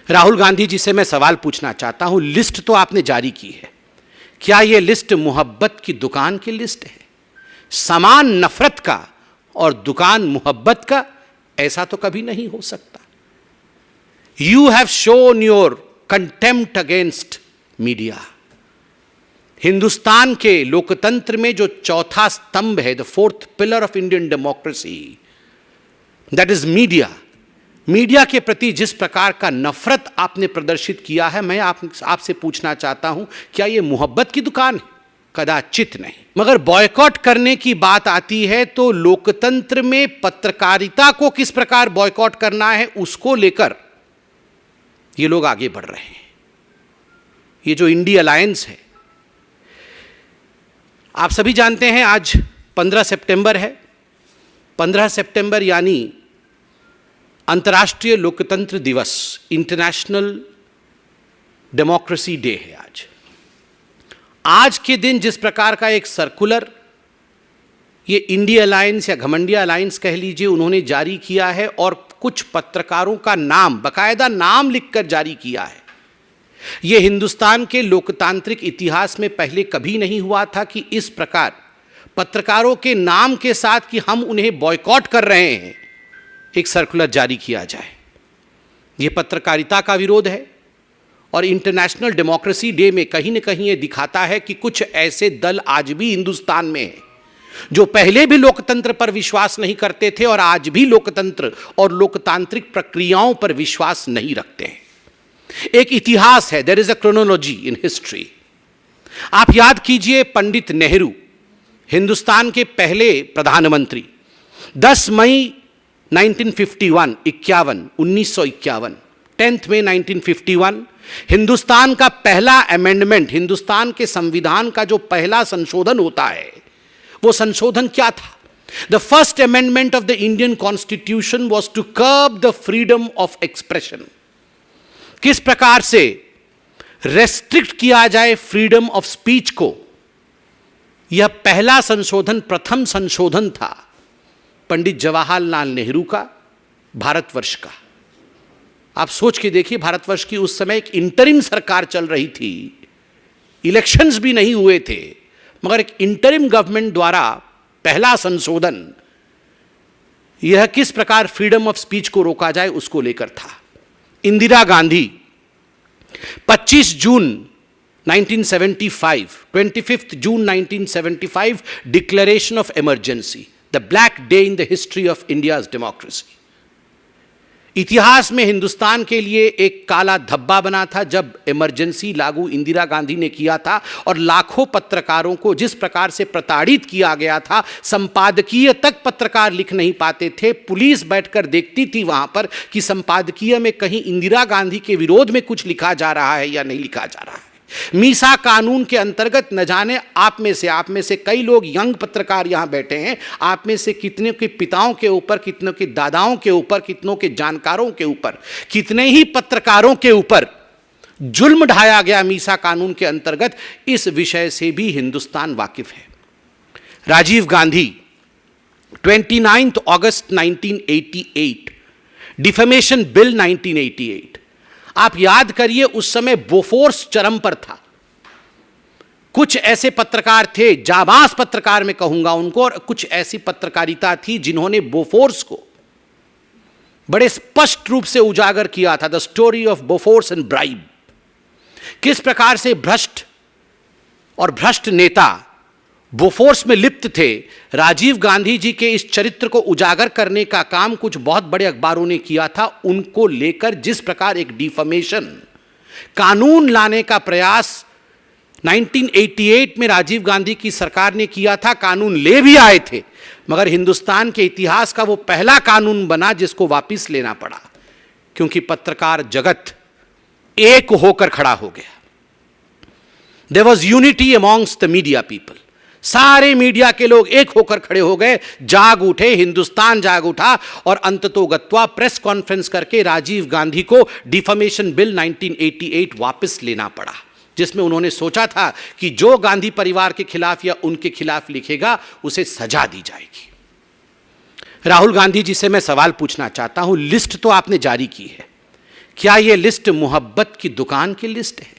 राहुल गांधी जी से मैं सवाल पूछना चाहता हूं, लिस्ट तो आपने जारी की है, क्या यह लिस्ट मोहब्बत की दुकान की लिस्ट है? सामान नफरत का और दुकान मोहब्बत का, ऐसा तो कभी नहीं हो सकता। You have shown your contempt against media. Hindustan के लोकतंत्र में जो चौथा स्तंभ है, the fourth pillar of Indian democracy, that is media. Media के प्रति जिस प्रकार का नफरत आपने प्रदर्शित किया है, मैं आपसे पूछना चाहता हूं, क्या यह मोहब्बत की दुकान है? कदाचित नहीं। मगर बॉयकॉट करने की बात आती है तो लोकतंत्र में पत्रकारिता को किस प्रकार बॉयकॉट करना है, उसको लेकर ये लोग आगे बढ़ रहे हैं। ये जो इंडी अलायंस है, आप सभी जानते हैं आज 15 सितंबर है। 15 सितंबर यानी अंतर्राष्ट्रीय लोकतंत्र दिवस, इंटरनेशनल डेमोक्रेसी डे है आज। आज के दिन जिस प्रकार का एक सर्कुलर ये इंडी अलायंस या घमंडिया अलायंस कह लीजिए, उन्होंने जारी किया है और कुछ पत्रकारों का नाम, बाकायदा नाम लिखकर जारी किया है। यह हिंदुस्तान के लोकतांत्रिक इतिहास में पहले कभी नहीं हुआ था कि इस प्रकार पत्रकारों के नाम के साथ कि हम उन्हें बॉयकॉट कर रहे हैं, एक सर्कुलर जारी किया जाए। यह पत्रकारिता का विरोध है और इंटरनेशनल डेमोक्रेसी डे में कहीं न कहीं यह दिखाता है कि कुछ ऐसे दल आज भी हिंदुस्तान में हैं जो पहले भी लोकतंत्र पर विश्वास नहीं करते थे और आज भी लोकतंत्र और लोकतांत्रिक प्रक्रियाओं पर विश्वास नहीं रखते हैं। एक इतिहास है, there is a chronology in history. आप याद कीजिए, पंडित नेहरू हिंदुस्तान के पहले प्रधानमंत्री, 10 मई 1951, 1951, 10 मई 1951, हिंदुस्तान का पहला अमेंडमेंट, हिंदुस्तान के संविधान का जो पहला संशोधन होता है, वो संशोधन क्या था? The first amendment of the Indian constitution was to curb the freedom of expression. किस प्रकार से रेस्ट्रिक्ट किया जाए फ्रीडम ऑफ स्पीच को, यह पहला संशोधन, प्रथम संशोधन था पंडित जवाहरलाल नेहरू का, भारतवर्ष का। आप सोच के देखिए, भारतवर्ष की उस समय एक इंटरिम सरकार चल रही थी, इलेक्शंस भी नहीं हुए थे, मगर एक इंटरिम गवर्नमेंट द्वारा पहला संशोधन यह किस प्रकार फ्रीडम ऑफ स्पीच को रोका जाए उसको लेकर था। इंदिरा गांधी 25 जून 1975, 25 जून 1975, declaration of emergency, the black day in the history of India's democracy. इतिहास में हिंदुस्तान के लिए एक काला धब्बा बना था जब इमरजेंसी लागू इंदिरा गांधी ने किया था और लाखों पत्रकारों को जिस प्रकार से प्रताड़ित किया गया था, संपादकीय तक पत्रकार लिख नहीं पाते थे। पुलिस बैठकर देखती थी वहां पर कि संपादकीय में कहीं इंदिरा गांधी के विरोध में कुछ लिखा जा रहा है या नहीं लिखा जा रहा है। मीसा कानून के अंतर्गत न जाने आप में से कई लोग यंग पत्रकार यहां बैठे हैं, आप में से कितने के पिताओं के ऊपर, कितनों के दादाओं के ऊपर, कितनों के जानकारों के ऊपर, कितने ही पत्रकारों के ऊपर जुल्म ढाया गया मीसा कानून के अंतर्गत। इस विषय से भी हिंदुस्तान वाकिफ है। राजीव गांधी 29 अगस्त 1988, डिफेमेशन बिल 1988। आप याद करिए, उस समय बोफोर्स चरम पर था। कुछ ऐसे पत्रकार थे, जाबाज पत्रकार मैं कहूंगा उनको, और कुछ ऐसी पत्रकारिता थी जिन्होंने बोफोर्स को बड़े स्पष्ट रूप से उजागर किया था। The story of Bofors and bribe. किस प्रकार से भ्रष्ट नेता बोफोर्स में लिप्त थे। राजीव गांधी जी के इस चरित्र को उजागर करने का काम कुछ बहुत बड़े अखबारों ने किया था। उनको लेकर जिस प्रकार एक डिफेमेशन कानून लाने का प्रयास 1988 में राजीव गांधी की सरकार ने किया था, कानून ले भी आए थे, मगर हिंदुस्तान के इतिहास का वो पहला कानून बना जिसको वापस लेना पड़ा, क्योंकि पत्रकार जगत एक होकर खड़ा हो गया। There was unity amongst the media people. सारे मीडिया के लोग एक होकर खड़े हो गए, जाग उठे, हिंदुस्तान जाग उठा और अंततोगत्वा प्रेस कॉन्फ्रेंस करके राजीव गांधी को डिफेमेशन बिल 1988 वापस लेना पड़ा, जिसमें उन्होंने सोचा था कि जो गांधी परिवार के खिलाफ या उनके खिलाफ लिखेगा उसे सजा दी जाएगी। राहुल गांधी जी से मैं सवाल पूछना चाहता हूं, लिस्ट तो आपने जारी की है, क्या यह लिस्ट मोहब्बत की दुकान की लिस्ट है?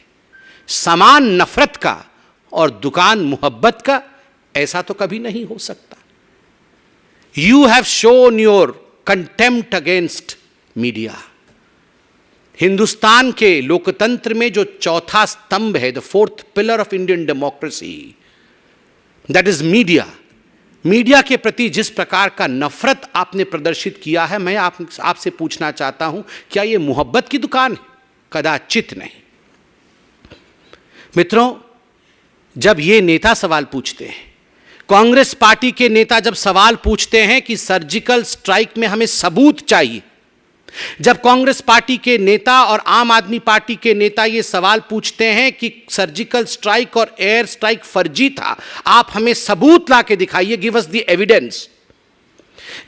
सामान नफरत का और दुकान मोहब्बत का, ऐसा तो कभी नहीं हो सकता। You have shown your contempt against media. Hindustan के लोकतंत्र में जो चौथा स्तंभ है, the fourth pillar of Indian democracy, that is media. Media के प्रति जिस प्रकार का नफरत आपने प्रदर्शित किया है, मैं आपसे पूछना चाहता हूं, क्या यह मोहब्बत की दुकान है? कदाचित नहीं। मित्रों, जब ये नेता सवाल पूछते हैं, कांग्रेस पार्टी के नेता जब सवाल पूछते हैं कि सर्जिकल स्ट्राइक में हमें सबूत चाहिए, जब कांग्रेस पार्टी के नेता और आम आदमी पार्टी के नेता ये सवाल पूछते हैं कि सर्जिकल स्ट्राइक और एयर स्ट्राइक फर्जी था, आप हमें सबूत ला के दिखाइए, गिव अस द एविडेंस।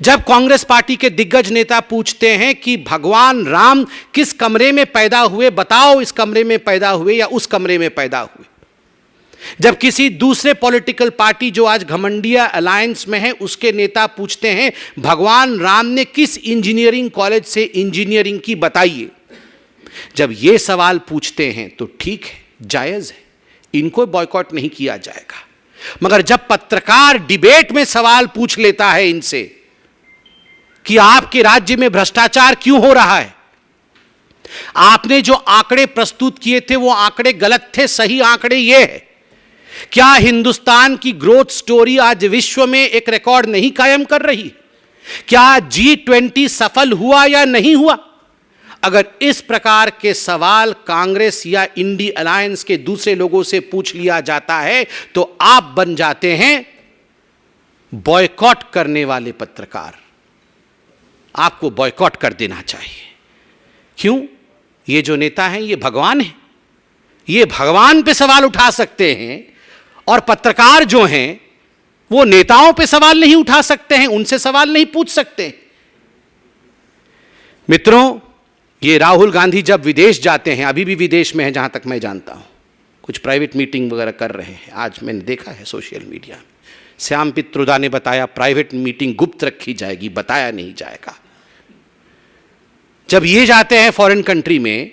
जब कांग्रेस पार्टी के दिग्गज नेता पूछते हैं कि भगवान राम किस कमरे में पैदा हुए, बताओ इस कमरे में पैदा हुए या उस कमरे में पैदा हुए। जब किसी दूसरे पॉलिटिकल पार्टी जो आज घमंडिया अलायंस में है, उसके नेता पूछते हैं भगवान राम ने किस इंजीनियरिंग कॉलेज से इंजीनियरिंग की, बताइए। जब ये सवाल पूछते हैं तो ठीक है, जायज है, इनको बॉयकॉट नहीं किया जाएगा। मगर जब पत्रकार डिबेट में सवाल पूछ लेता है इनसे कि आपके राज्य में भ्रष्टाचार क्यों हो रहा है, आपने जो आंकड़े प्रस्तुत किए थे वो आंकड़े गलत थे, सही आंकड़े ये है, क्या हिंदुस्तान की ग्रोथ स्टोरी आज विश्व में एक रिकॉर्ड नहीं कायम कर रही? क्या G20 सफल हुआ या नहीं हुआ? अगर इस प्रकार के सवाल कांग्रेस या इंडी अलायंस के दूसरे लोगों से पूछ लिया जाता है तो आप बन जाते हैं बॉयकॉट करने वाले पत्रकार। आपको बॉयकॉट कर देना चाहिए। क्यों? ये जो नेता हैं ये भगवान हैं, ये भगवान पे सवाल उठा सकते हैं, और पत्रकार जो हैं वो नेताओं पे सवाल नहीं उठा सकते हैं, उनसे सवाल नहीं पूछ सकते। मित्रों, ये राहुल गांधी जब विदेश जाते हैं, अभी भी विदेश में हैं जहां तक मैं जानता हूं, कुछ प्राइवेट मीटिंग वगैरह कर रहे हैं, आज मैंने देखा है सोशल मीडिया में। श्याम पित्रोदा ने बताया प्राइवेट मीटिंग गुप्त रखी जाएगी, बताया नहीं जाएगा। जब ये जाते हैं फॉरेन कंट्री में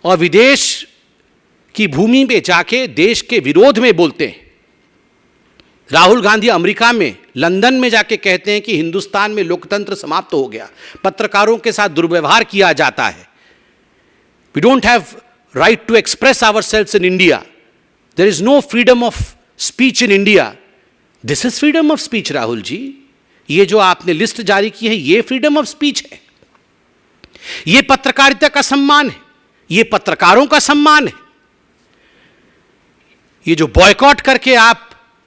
और विदेश की भूमि पे जाके देश के विरोध में बोलते हैं, राहुल गांधी अमेरिका में लंदन में जाके कहते हैं कि हिंदुस्तान में लोकतंत्र समाप्त हो गया, पत्रकारों के साथ दुर्व्यवहार किया जाता है, we don't have right to express ourselves in India, there is no freedom of speech in India. This is freedom of speech Rahul ji. ये जो आपने लिस्ट जारी की है ये फ्रीडम ऑफ स्पीच है, ये पत्रकारिता का सम्मान है, ये पत्रकारों का सम्मान है। ये जो बॉयकॉट करके आप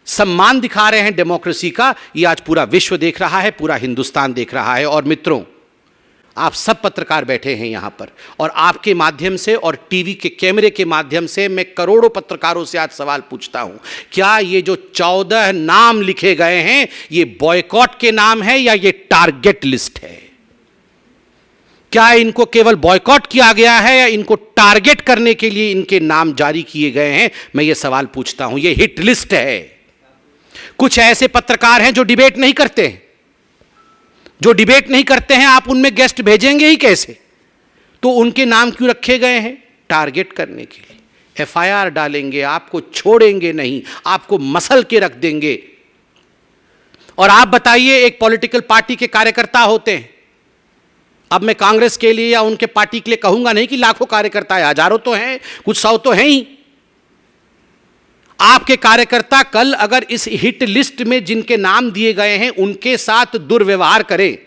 सम्मान दिखा रहे हैं डेमोक्रेसी का, ये आज पूरा विश्व देख रहा है, पूरा हिंदुस्तान देख रहा है। और मित्रों, आप सब पत्रकार बैठे हैं यहां पर, और आपके माध्यम से और टीवी के कैमरे के माध्यम से मैं करोड़ों पत्रकारों से आज सवाल पूछता हूं, क्या ये जो 14 नाम लिखे गए हैं ये बॉयकॉट के नाम है या ये टारगेट लिस्ट है? क्या इनको केवल बॉयकॉट किया गया है या इनको टारगेट करने के लिए इनके नाम जारी किए गए हैं? मैं ये सवाल पूछता हूं। ये हिट लिस्ट है। कुछ ऐसे पत्रकार हैं जो डिबेट नहीं करते हैं, जो डिबेट नहीं करते हैं, आप उनमें गेस्ट भेजेंगे ही कैसे? तो उनके नाम क्यों रखे गए हैं? टारगेट करने के लिए। FIR डालेंगे, आपको छोड़ेंगे नहीं, आपको मसल के रख देंगे। और आप बताइए, एक पॉलिटिकल पार्टी के कार्यकर्ता होते हैं, अब मैं कांग्रेस के लिए या उनके पार्टी के लिए कहूंगा नहीं कि लाखों कार्यकर्ता है, हजारों तो हैं, कुछ सौ तो हैं ही। आपके कार्यकर्ता कल अगर इस हिट लिस्ट में जिनके नाम दिए गए हैं उनके साथ दुर्व्यवहार करें,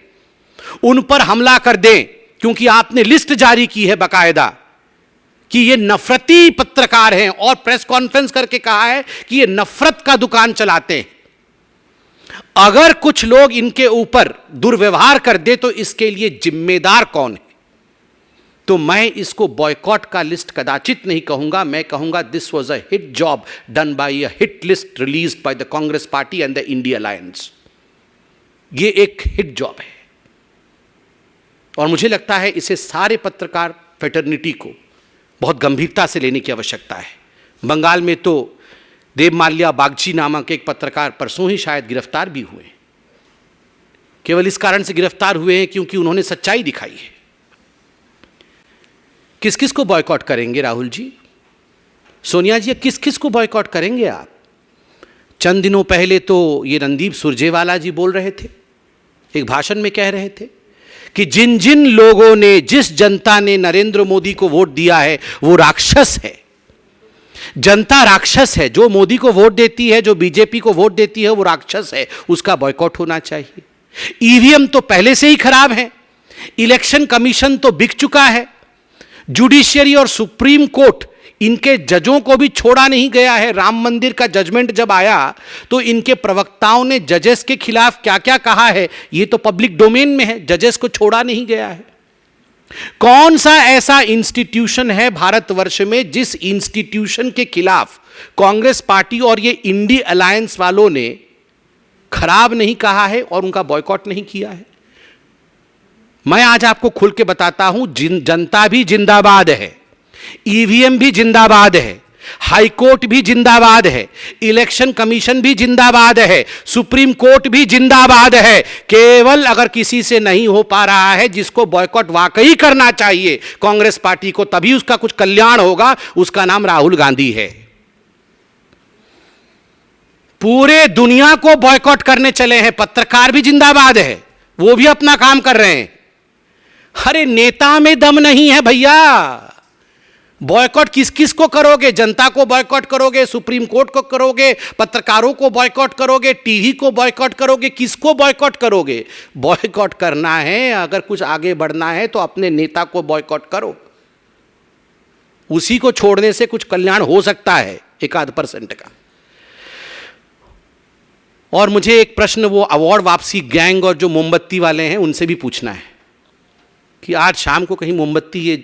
उन पर हमला कर दें, क्योंकि आपने लिस्ट जारी की है बाकायदा कि ये नफरती पत्रकार हैं, और प्रेस कॉन्फ्रेंस करके कहा है कि ये नफरत का दुकान चलाते हैं। अगर कुछ लोग इनके ऊपर दुर्व्यवहार कर दे तो इसके लिए जिम्मेदार कौन है? तो मैं इसको बॉयकॉट का लिस्ट कदाचित नहीं कहूंगा, मैं कहूंगा this was a hit job done by a hit list released by the Congress party and the India alliance. ये एक हिट जॉब है, और मुझे लगता है इसे सारे पत्रकार फ्रेटर्निटी को बहुत गंभीरता से लेने की आवश्यकता है। बंगाल में तो देवमाल्या बागची नामक एक पत्रकार परसों ही शायद गिरफ्तार भी हुए, केवल इस कारण से गिरफ्तार हुए हैं क्योंकि उन्होंने सच्चाई दिखाई है। किस किस को बॉयकॉट करेंगे राहुल जी, सोनिया जी, किस किस को बॉयकॉट करेंगे आप? चंद दिनों पहले तो ये रणदीप सुरजेवाला जी बोल रहे थे, एक भाषण में कह रहे थे कि जिन जिन लोगों ने, जिस जनता ने नरेंद्र मोदी को वोट दिया है वो राक्षस है, जनता राक्षस है, जो मोदी को वोट देती है, जो बीजेपी को वोट देती है वो राक्षस है, उसका बॉयकॉट होना चाहिए। ईवीएम तो पहले से ही खराब है, इलेक्शन कमीशन तो बिक चुका है, जुडिशियरी और सुप्रीम कोर्ट इनके जजों को भी छोड़ा नहीं गया है। राम मंदिर का जजमेंट जब आया तो इनके प्रवक्ताओं ने जजेस के खिलाफ क्या क्या कहा है ये तो पब्लिक डोमेन में है, जजेस को छोड़ा नहीं गया है। कौन सा ऐसा इंस्टीट्यूशन है भारतवर्ष में जिस इंस्टीट्यूशन के खिलाफ कांग्रेस पार्टी और ये इंडी अलायंस वालों ने खराब नहीं कहा है और उनका बॉयकॉट नहीं किया है? मैं आज आपको खुल के बताता हूं, जनता भी जिंदाबाद है, ईवीएम भी जिंदाबाद है, हाई कोर्ट भी जिंदाबाद है, इलेक्शन कमीशन भी जिंदाबाद है, सुप्रीम कोर्ट भी जिंदाबाद है। केवल अगर किसी से नहीं हो पा रहा है जिसको बॉयकॉट वाकई करना चाहिए कांग्रेस पार्टी को, तभी उसका कुछ कल्याण होगा, उसका नाम राहुल गांधी है। पूरे दुनिया को बॉयकॉट करने चले हैं, पत्रकार भी जिंदाबाद है, वो भी अपना काम कर रहे हैं। अरे नेता में दम नहीं है भैया। बॉयकॉट किस किस को करोगे? जनता को बॉयकॉट करोगे, सुप्रीम कोर्ट को करोगे, पत्रकारों को बॉयकॉट करोगे, टीवी को बॉयकॉट करोगे, किसको बॉयकॉट करोगे? बॉयकॉट करना है, अगर कुछ आगे बढ़ना है तो अपने नेता को बॉयकॉट करो, उसी को छोड़ने से कुछ कल्याण हो सकता है 1-8% का। और मुझे एक प्रश्न वो अवार्ड वापसी गैंग और जो मोमबत्ती वाले हैं उनसे भी पूछना है कि आज शाम को कहीं मोमबत्ती ये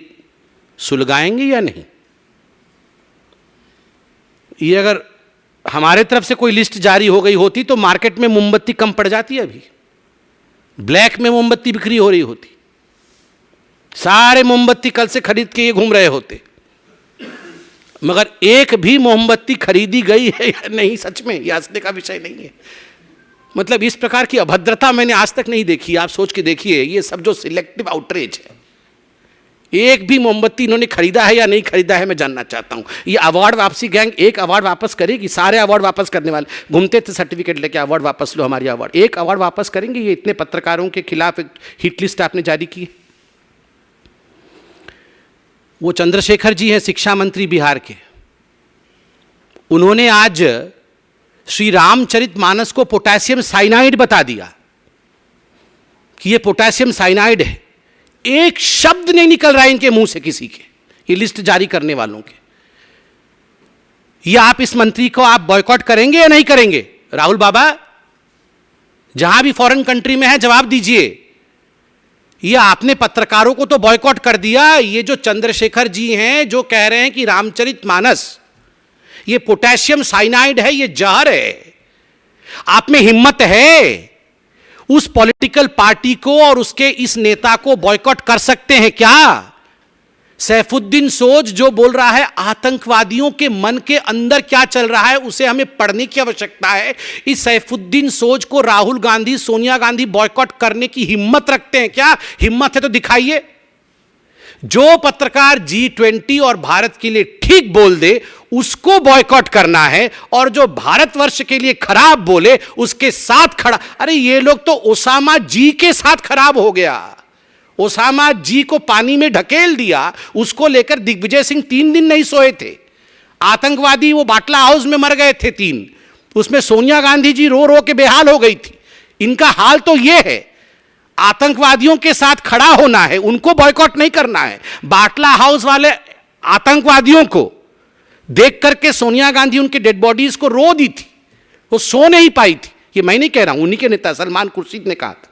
सुलगाएंगे या नहीं? ये अगर हमारे तरफ से कोई लिस्ट जारी हो गई होती तो मार्केट में मोमबत्ती कम पड़ जाती है, अभी ब्लैक में मोमबत्ती बिक्री हो रही होती, सारे मोमबत्ती कल से खरीद के ये घूम रहे होते। मगर एक भी मोमबत्ती खरीदी गई है या नहीं, सच में ये हंसने का विषय नहीं है। मतलब इस प्रकार की अभद्रता मैंने आज तक नहीं देखी। आप सोच के देखिए, ये सब जो सिलेक्टिव आउटरीच है, एक भी मोमबत्ती इन्होंने खरीदा है या नहीं खरीदा है, मैं जानना चाहता हूं। ये अवार्ड वापसी गैंग एक अवार्ड वापस करेगी? सारे अवार्ड वापस करने वाले घूमते थे सर्टिफिकेट लेके, अवार्ड वापस लो, हमारी अवार्ड। एक अवार्ड वापस करेंगे? ये इतने पत्रकारों के खिलाफ एक हिट लिस्ट आपने जारी की। वो चंद्रशेखर जी हैं शिक्षा मंत्री बिहार के, उन्होंने आज श्री रामचरितमानस को पोटेशियम साइनाइड बता दिया कि ये पोटेशियम साइनाइड है। एक शब्द नहीं निकल रहा है इनके मुंह से किसी के, ये लिस्ट जारी करने वालों के। ये आप इस मंत्री को आप बॉयकॉट करेंगे या नहीं करेंगे? राहुल बाबा, जहां भी फॉरेन कंट्री में है जवाब दीजिए। ये आपने पत्रकारों को तो बॉयकॉट कर दिया, ये जो चंद्रशेखर जी हैं जो कह रहे हैं कि रामचरितमानस ये पोटेशियम साइनाइड है, ये जहर है, आप में हिम्मत है उस पॉलिटिकल पार्टी को और उसके इस नेता को बॉयकॉट कर सकते हैं क्या? सैफुद्दीन सोज जो बोल रहा है, आतंकवादियों के मन के अंदर क्या चल रहा है उसे हमें पढ़ने की आवश्यकता है। इस सैफुद्दीन सोज को राहुल गांधी, सोनिया गांधी बॉयकॉट करने की हिम्मत रखते हैं क्या? हिम्मत है तो दिखाइए। जो पत्रकार G20 और भारत के लिए ठीक बोल दे उसको बॉयकॉट करना है, और जो भारतवर्ष के लिए खराब बोले उसके साथ खड़ा। अरे ये लोग तो ओसामा जी के साथ खराब हो गया, ओसामा जी को पानी में ढकेल दिया, उसको लेकर दिग्विजय सिंह 3 दिन नहीं सोए थे। आतंकवादी वो बाटला हाउस में मर गए थे 3, उसमें सोनिया गांधी जी रो रो के बेहाल हो गई थी। इनका हाल तो ये है, आतंकवादियों के साथ खड़ा होना है, उनको बॉयकॉट नहीं करना है। बाटला हाउस वाले आतंकवादियों को देख करके सोनिया गांधी उनके डेड बॉडीज को रो दी थी, वो सो नहीं पाई थी। ये मैं नहीं कह रहा हूं, उन्हीं के नेता सलमान खुर्शीद ने कहा था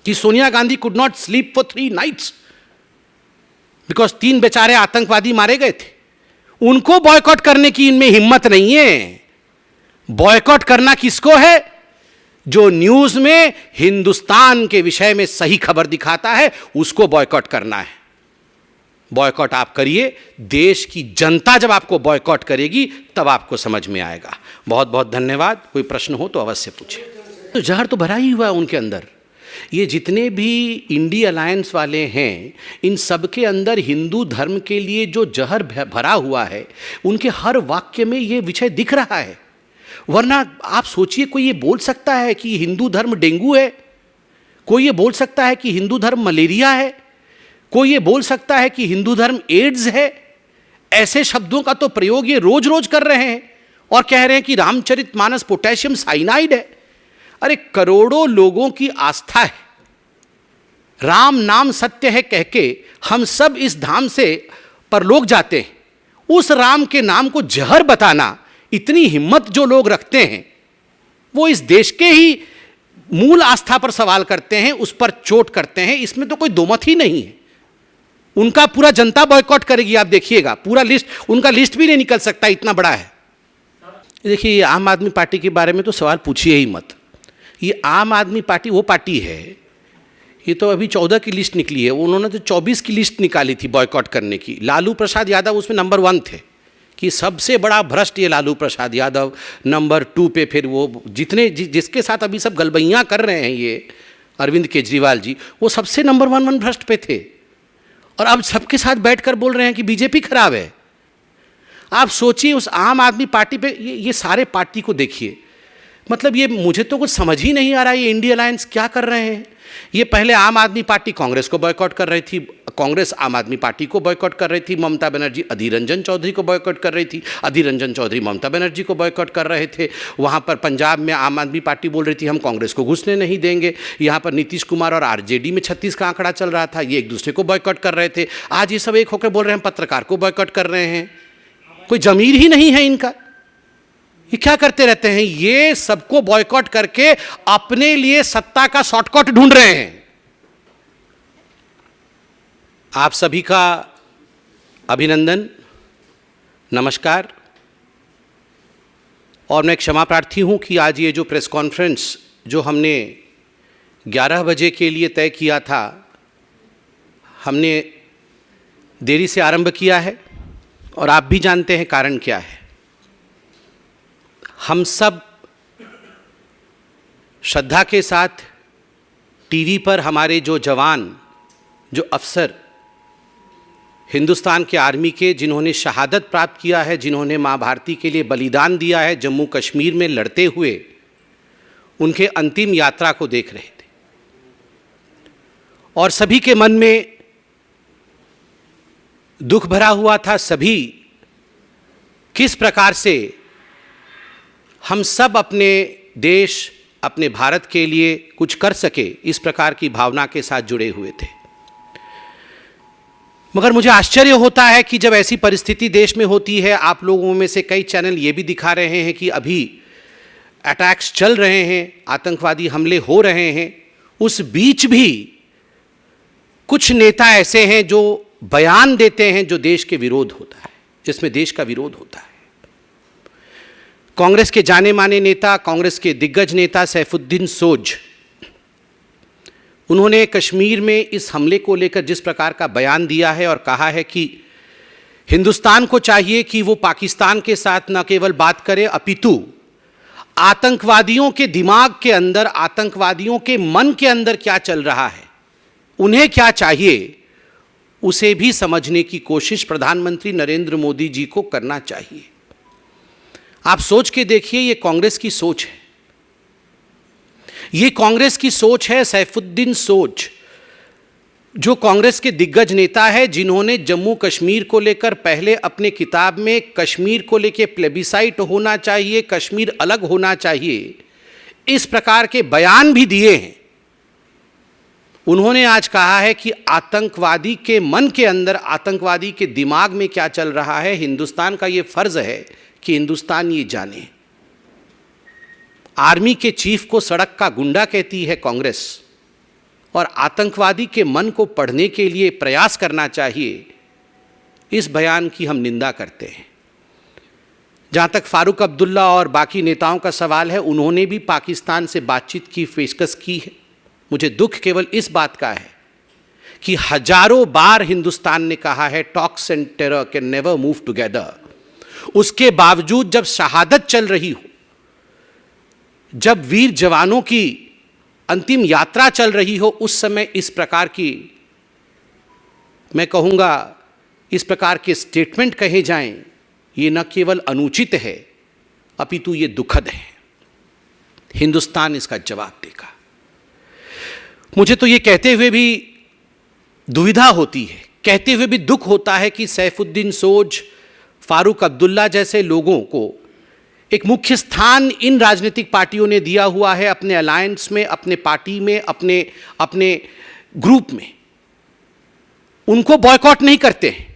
कि Sonia Gandhi could not sleep for 3 nights because 3 बेचारे आतंकवादी मारे गए थे। उनको बॉयकॉट करने की इनमें हिम्मत नहीं है। बॉयकॉट करना किसको है? जो न्यूज में हिंदुस्तान के विषय में सही खबर दिखाता है, उसको बॉयकॉट करना है। बॉयकॉट आप करिए, देश की जनता जब आपको बॉयकॉट करेगी तब आपको समझ में आएगा। बहुत बहुत धन्यवाद। कोई प्रश्न हो तो अवश्य पूछे। तो जहर तो भरा ही हुआ है उनके अंदर। ये जितने भी इंडी अलायंस वाले हैं, इन सब के अंदर हिंदू धर्म के लिए जो जहर भरा हुआ है, उनके हर वाक्य में ये विषय दिख रहा है। वरना आप सोचिए, कोई ये बोल सकता है कि हिंदू धर्म डेंगू है? कोई ये बोल सकता है कि हिंदू धर्म मलेरिया है? कोई ये बोल सकता है कि हिंदू धर्म एड्स है? ऐसे शब्दों का तो प्रयोग ये रोज रोज कर रहे हैं और कह रहे हैं कि रामचरितमानस पोटेशियम साइनाइड है। अरे करोड़ों लोगों की आस्था है, राम नाम सत्य है कह के हम सब इस धाम से परलोक जाते हैं। उस राम के नाम को जहर बताना, इतनी हिम्मत जो लोग रखते हैं, वो इस देश के ही मूल आस्था पर सवाल करते हैं, उस पर चोट करते हैं। इसमें तो कोई दोमत ही नहीं है। उनका पूरा जनता बॉयकॉट करेगी, आप देखिएगा। पूरा लिस्ट, उनका लिस्ट भी नहीं निकल सकता, इतना बड़ा है। देखिए, आम आदमी पार्टी के बारे में तो सवाल पूछिए ही मत। ये आम आदमी पार्टी वो पार्टी है, ये तो अभी 14 की लिस्ट निकली है, उन्होंने तो 24 की लिस्ट निकाली थी बॉयकॉट करने की। लालू प्रसाद यादव उसमें नंबर 1 थे कि सबसे बड़ा भ्रष्ट ये लालू प्रसाद यादव। नंबर 2 पे फिर वो जिसके साथ अभी सब गलबैयाँ कर रहे हैं, ये अरविंद केजरीवाल जी, वो सबसे नंबर 1 भ्रष्ट पे थे। और अब सबके साथ बैठकर बोल रहे हैं कि बीजेपी खराब है। आप सोचिए उस आम आदमी पार्टी पे, ये सारे पार्टी को देखिए। मतलब ये मुझे तो कुछ समझ ही नहीं आ रहा है, ये इंडिया अलायंस क्या कर रहे हैं। ये पहले आम आदमी पार्टी कांग्रेस को बॉयकॉट कर रही थी, कांग्रेस आम आदमी पार्टी को बॉयकॉट कर रही थी, ममता बनर्जी अधीर रंजन चौधरी को बॉयकॉट कर रही थी, अधीर रंजन चौधरी ममता बनर्जी को बॉयकॉट कर रहे थे। वहाँ पर पंजाब में आम आदमी पार्टी बोल रही थी हम कांग्रेस को घुसने नहीं देंगे। यहाँ पर नीतीश कुमार और आरजेडी में 36 का आंकड़ा चल रहा था, ये एक दूसरे को बॉयकॉट कर रहे थे। आज ये सब एक होकर बोल रहे हैं हम पत्रकार को बॉयकॉट कर रहे हैं। कोई जमीर ही नहीं है इनका, ये क्या करते रहते हैं। ये सबको बॉयकॉट करके अपने लिए सत्ता का शॉर्टकट ढूंढ रहे हैं। आप सभी का अभिनंदन, नमस्कार। और मैं क्षमा प्रार्थी हूं कि आज ये जो प्रेस कॉन्फ्रेंस जो हमने 11 बजे के लिए तय किया था, हमने देरी से आरंभ किया है और आप भी जानते हैं कारण क्या है। हम सब श्रद्धा के साथ टीवी पर हमारे जो जवान, जो अफसर हिंदुस्तान के आर्मी के, जिन्होंने शहादत प्राप्त किया है, जिन्होंने माँ भारती के लिए बलिदान दिया है जम्मू कश्मीर में लड़ते हुए, उनके अंतिम यात्रा को देख रहे थे। और सभी के मन में दुख भरा हुआ था। सभी किस प्रकार से हम सब अपने देश, अपने भारत के लिए कुछ कर सके, इस प्रकार की भावना के साथ जुड़े हुए थे। मगर मुझे आश्चर्य होता है कि जब ऐसी परिस्थिति देश में होती है, आप लोगों में से कई चैनल ये भी दिखा रहे हैं कि अभी अटैक्स चल रहे हैं, आतंकवादी हमले हो रहे हैं, उस बीच भी कुछ नेता ऐसे हैं जो बयान देते हैं जो देश के विरोध होता है, जिसमें देश का विरोध होता है। कांग्रेस के जाने माने नेता, कांग्रेस के दिग्गज नेता सैफुद्दीन सोज, उन्होंने कश्मीर में इस हमले को लेकर जिस प्रकार का बयान दिया है और कहा है कि हिंदुस्तान को चाहिए कि वो पाकिस्तान के साथ न केवल बात करे, अपितु आतंकवादियों के दिमाग के अंदर, आतंकवादियों के मन के अंदर क्या चल रहा है, उन्हें क्या चाहिए, उसे भी समझने की कोशिश प्रधानमंत्री नरेंद्र मोदी जी को करना चाहिए। आप सोच के देखिए, ये कांग्रेस की सोच है, ये कांग्रेस की सोच है। सैफुद्दीन सोज जो कांग्रेस के दिग्गज नेता है, जिन्होंने जम्मू कश्मीर को लेकर पहले अपने किताब में कश्मीर को लेकर प्लेबिसाइट होना चाहिए, कश्मीर अलग होना चाहिए, इस प्रकार के बयान भी दिए हैं। उन्होंने आज कहा है कि आतंकवादी के मन के अंदर, आतंकवादी के दिमाग में क्या चल रहा है, हिंदुस्तान का ये फर्ज है कि हिंदुस्तान ये जाने। आर्मी के चीफ को सड़क का गुंडा कहती है कांग्रेस, और आतंकवादी के मन को पढ़ने के लिए प्रयास करना चाहिए, इस बयान की हम निंदा करते हैं। जहाँ तक फारूक अब्दुल्ला और बाकी नेताओं का सवाल है, उन्होंने भी पाकिस्तान से बातचीत की पेशकश की है। मुझे दुख केवल इस बात का है कि हजारों बार हिंदुस्तान ने कहा है talks and terror can never move together, उसके बावजूद जब शहादत चल रही हो, जब वीर जवानों की अंतिम यात्रा चल रही हो उस समय इस प्रकार की, मैं कहूँगा इस प्रकार के स्टेटमेंट कहे जाएं, ये न केवल अनुचित है अपितु ये दुखद है। हिंदुस्तान इसका जवाब देगा। मुझे तो ये कहते हुए भी दुविधा होती है, कहते हुए भी दुख होता है कि सैफुद्दीन सोज, फारूक अब्दुल्ला जैसे लोगों को एक मुख्य स्थान इन राजनीतिक पार्टियों ने दिया हुआ है, अपने अलायंस में, अपने पार्टी में, अपने ग्रुप में। उनको बॉयकॉट नहीं करते हैं,